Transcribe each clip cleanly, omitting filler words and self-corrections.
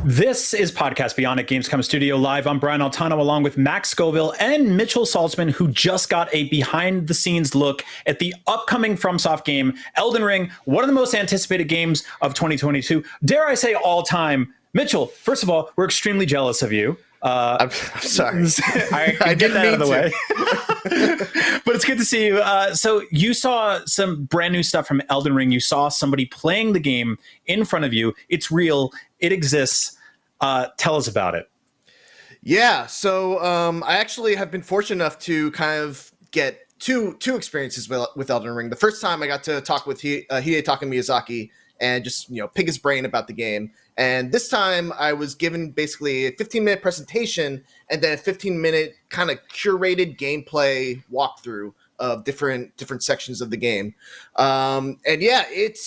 This is Podcast Beyond at Gamescom Studio Live. I'm Brian Altano along with Max Scoville and Mitchell Saltzman, who just got a behind-the-scenes look at the upcoming FromSoft game, Elden Ring, one of the most anticipated games of 2022. Dare I say all time. Mitchell, first of all, we're extremely jealous of you. I'm sorry. I get that out of the way. But it's good to see you. So you saw some brand new stuff from Elden Ring. You saw somebody playing the game in front of you. It's real. It exists. Tell us about it. Yeah. So I actually have been fortunate enough to kind of get two experiences with Elden Ring. The first time I got to talk with Hidetaka Miyazaki and just pick his brain about the game. And this time I was given basically a 15-minute presentation and then a 15-minute kind of curated gameplay walkthrough of different sections of the game. And yeah, it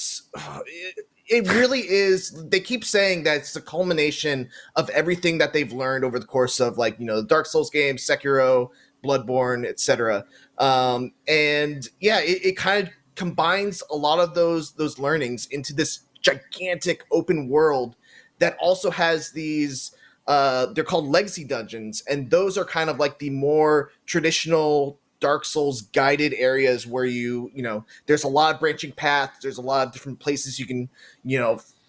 really is. They keep saying that it's the culmination of everything that they've learned over the course of the Dark Souls games, Sekiro, Bloodborne, etc. And yeah, it kind of combines a lot of those learnings into this gigantic open world that also has these they're called legacy dungeons, and those are kind of like the more traditional Dark Souls guided areas where there's a lot of branching paths, there's a lot of different places you can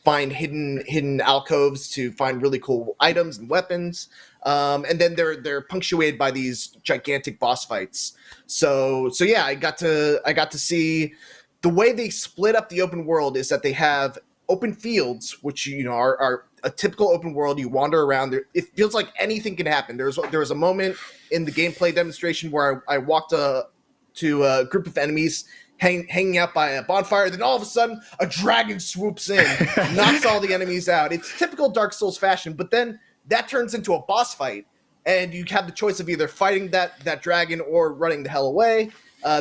find hidden alcoves to find really cool items and weapons, and then they're punctuated by these gigantic boss fights. So yeah, I got to see the way they split up the open world is that they have open fields, which are a typical open world. You wander around there. It feels like anything can happen. There was a moment in the gameplay demonstration where I walked to a group of enemies hanging out by a bonfire. Then all of a sudden, a dragon swoops in, knocks all the enemies out. It's typical Dark Souls fashion. But then that turns into a boss fight, and you have the choice of either fighting that dragon or running the hell away.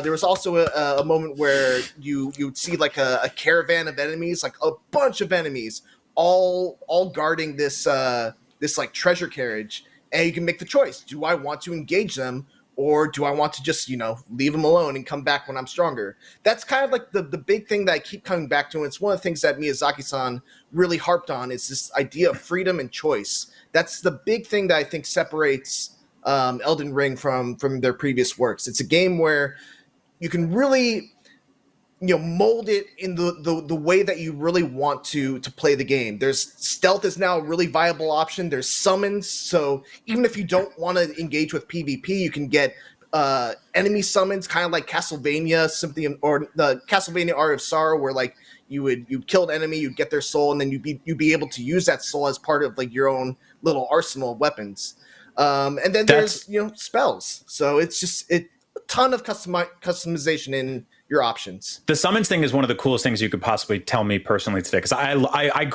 There was also a moment where you would see like a caravan of enemies, like a bunch of enemies, all guarding this like treasure carriage, and you can make the choice: do I want to engage them, or do I want to just leave them alone and come back when I'm stronger? That's kind of like the big thing that I keep coming back to, and it's one of the things that Miyazaki-san really harped on. Is this idea of freedom and choice. That's the big thing that I think separates Elden Ring from their previous works. It's a game where you can really mold it in the way that you really want to play the game. There's stealth is now a really viable option. There's summons, so even if you don't want to engage with PvP, you can get enemy summons, kind of like Castlevania Symphony or the Castlevania Art of Sorrow, where like you'd kill an enemy, you'd get their soul, and then you'd be able to use that soul as part of like your own little arsenal of weapons. And then there's spells, so it's just a ton of customization in your options. The summons thing is one of the coolest things you could possibly tell me personally today, because I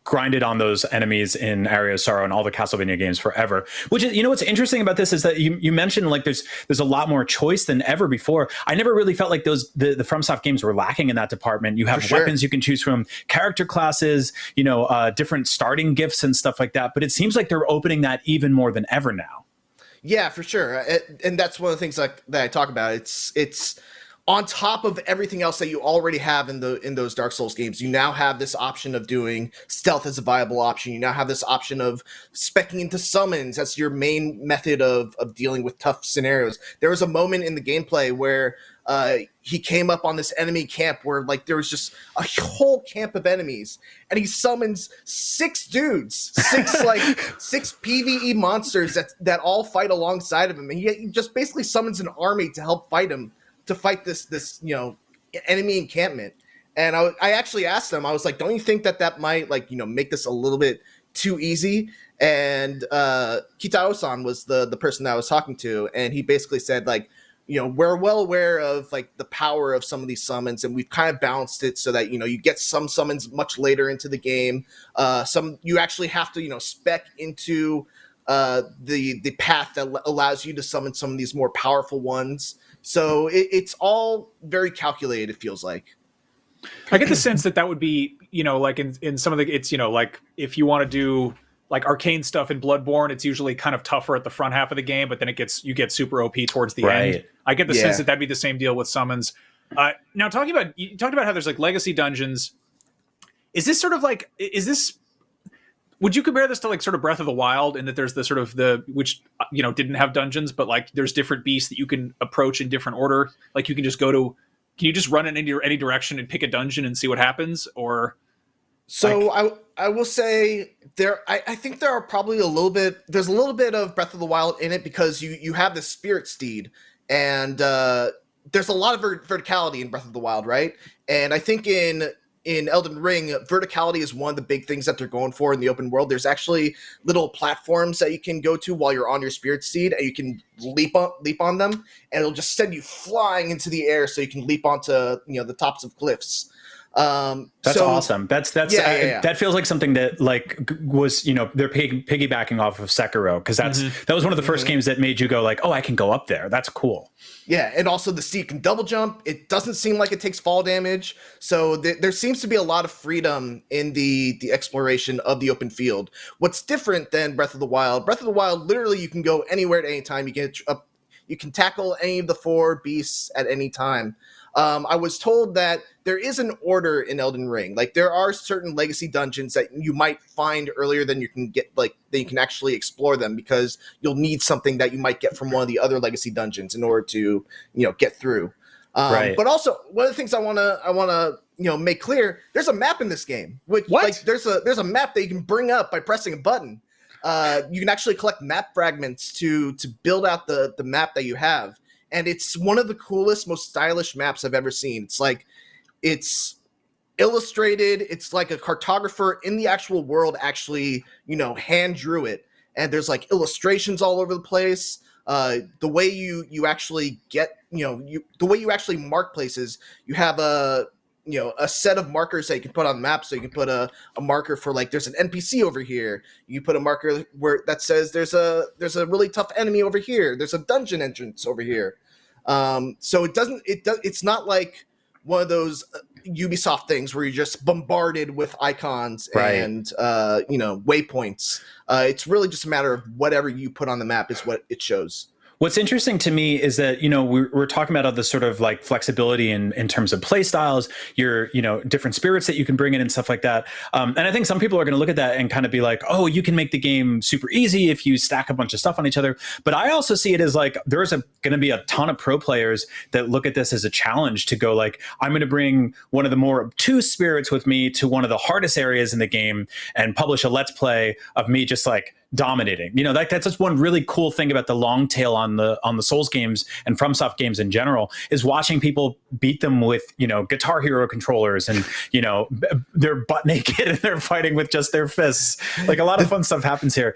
grinded on those enemies in Area of Sorrow and all the Castlevania games forever. Which is, what's interesting about this is that you mentioned like there's a lot more choice than ever before. I never really felt like the FromSoft games were lacking in that department. You have weapons you can choose from, character classes, different starting gifts and stuff like that. But it seems like they're opening that even more than ever now. Yeah, for sure, and that's one of the things that I talk about. It's on top of everything else that you already have in those Dark Souls games. You now have this option of doing stealth as a viable option. You now have this option of speccing into summons. That's your main method of dealing with tough scenarios. There was a moment in the gameplay where he came up on this enemy camp where like there was just a whole camp of enemies, and he summons 6 dudes, 6 PvE monsters that all fight alongside of him, and he just basically summons an army to help fight him, to fight this enemy encampment. And I actually asked them, I was like, don't you think that might make this a little bit too easy? And Kitao-san was the person that I was talking to, and he basically said we're well aware of like the power of some of these summons, and we've kind of balanced it so that you get some summons much later into the game. Some you actually have to spec into the path that allows you to summon some of these more powerful ones. So it's all very calculated, it feels like. I get the sense that would be, like in some of the, it's, like if you want to do like arcane stuff in Bloodborne, it's usually kind of tougher at the front half of the game, but then you get super OP towards the end. I get the sense that that'd be the same deal with summons. Now you talked about how there's like legacy dungeons. Is this sort of like, is this Would you compare this to like sort of Breath of the Wild in that there's the sort of which didn't have dungeons, but like there's different beasts that you can approach in different order. Like you can just can you just run in any direction and pick a dungeon and see what happens? Or so I will say I think there are probably there's a little bit of Breath of the Wild in it because you have the Spirit Steed and there's a lot of verticality in Breath of the Wild, right? And I think in Elden Ring, verticality is one of the big things that they're going for in the open world. There's actually little platforms that you can go to while you're on your Spirit Steed, and you can leap on them, and it'll just send you flying into the air so you can leap onto the tops of cliffs. That's awesome. That's yeah. That feels like something that like was they're piggybacking off of Sekiro because that was one of the first games that made you go like, oh, I can go up there. That's cool. Yeah, and also the steed can double jump. It doesn't seem like it takes fall damage, so there seems to be a lot of freedom in the exploration of the open field. What's different than Breath of the Wild? Breath of the Wild, literally, you can go anywhere at any time. You can tackle any of the 4 beasts at any time. I was told that there is an order in Elden Ring. Like there are certain legacy dungeons that you might find earlier than you can get, like that you can actually explore them because you'll need something that you might get from one of the other legacy dungeons in order to get through. Right. But also one of the things I wanna make clear, there's a map in this game. Like there's a map that you can bring up by pressing a button. You can actually collect map fragments to build out the map that you have. And it's one of the coolest, most stylish maps I've ever seen. It's illustrated. It's like a cartographer in the actual world actually, hand drew it. And there's like illustrations all over the place. The way you actually get, the way you actually mark places, you have a set of markers that you can put on the map. So you can put a marker for like, there's an NPC over here. You put a marker that says there's a really tough enemy over here. There's a dungeon entrance over here. So it's not like one of those Ubisoft things where you're just bombarded with icons and waypoints. It's really just a matter of whatever you put on the map is what it shows. What's interesting to me is that, we're talking about all this sort of like flexibility in terms of play styles, your, different spirits that you can bring in and stuff like that. And I think some people are going to look at that and kind of be like, oh, you can make the game super easy if you stack a bunch of stuff on each other. But I also see it as like, there's going to be a ton of pro players that look at this as a challenge to go like, I'm going to bring one of the more obtuse spirits with me to one of the hardest areas in the game and publish a let's play of me just like dominating. That's just one really cool thing about the long tail on the Souls games and FromSoft games in general is watching people beat them with Guitar Hero controllers and they're butt naked and they're fighting with just their fists. Like a lot of fun stuff happens here.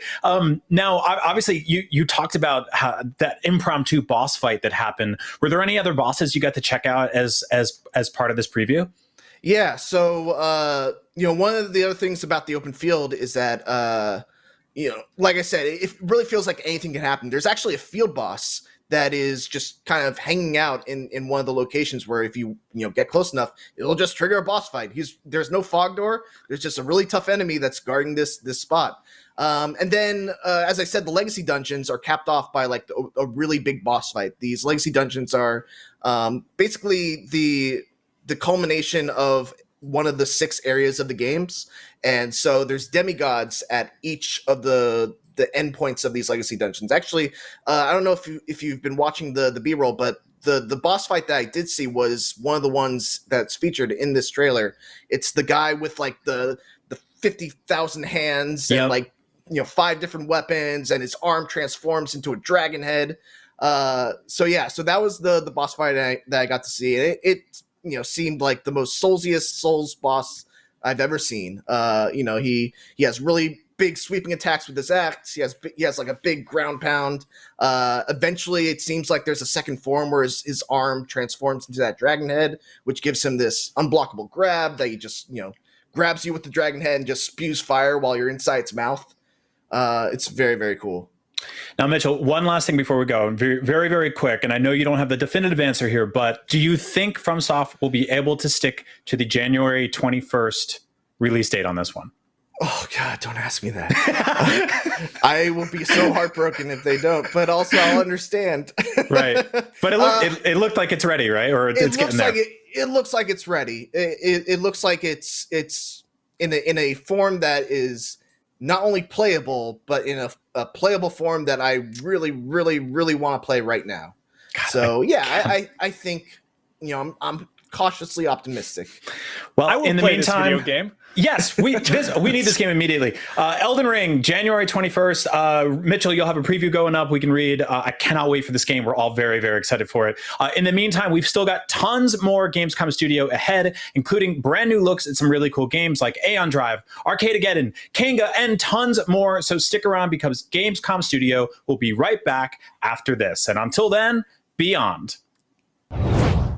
Now obviously you talked about that impromptu boss fight that happened. Were there any other bosses you got to check out as part of this preview? Yeah, so one of the other things about the open field is that like I said, it really feels like anything can happen. There's actually a field boss that is just kind of hanging out in one of the locations where if you get close enough, it'll just trigger a boss fight. There's no fog door. There's just a really tough enemy that's guarding this spot. And then, as I said, the legacy dungeons are capped off by like a really big boss fight. These legacy dungeons are basically the culmination of one of the 6 areas of the games. And so there's demigods at each of the endpoints of these legacy dungeons. Actually, I don't know if you've been watching the B-roll, but the boss fight that I did see was one of the ones that's featured in this trailer. It's the guy with like the 50,000 hands and like 5 different weapons, and his arm transforms into a dragon head. So that was the boss fight that I got to see. And it seemed like the most soulsiest Souls boss I've ever seen. He has really big sweeping attacks with his axe. He has like a big ground pound. Eventually, it seems like there's a second form where his arm transforms into that dragon head, which gives him this unblockable grab that he just grabs you with the dragon head and just spews fire while you're inside its mouth. It's very, very cool. Now, Mitchell, one last thing before we go, very, very, very quick, and I know you don't have the definitive answer here, but do you think FromSoft will be able to stick to the January 21st release date on this one? Oh, God, don't ask me that. I will be so heartbroken if they don't, but also I'll understand. Right. But it looked like it's ready, right? Or it's getting there. It looks like it's ready. It looks like it's in a form that is not only playable, but in a playable form that I really, really, really want to play right now. God, So I think, you know, I'm cautiously optimistic. Well, I will in the play meantime, this video game. Yes, we need this game immediately. Elden Ring, January 21st. Mitchell, you'll have a preview going up. We can read. I cannot wait for this game. We're all very, very excited for it. In the meantime, we've still got tons more Gamescom Studio ahead, including brand new looks at some really cool games like Aeon Drive, Arcadegeddon, Kanga, and tons more. So stick around because Gamescom Studio will be right back after this. And until then, beyond.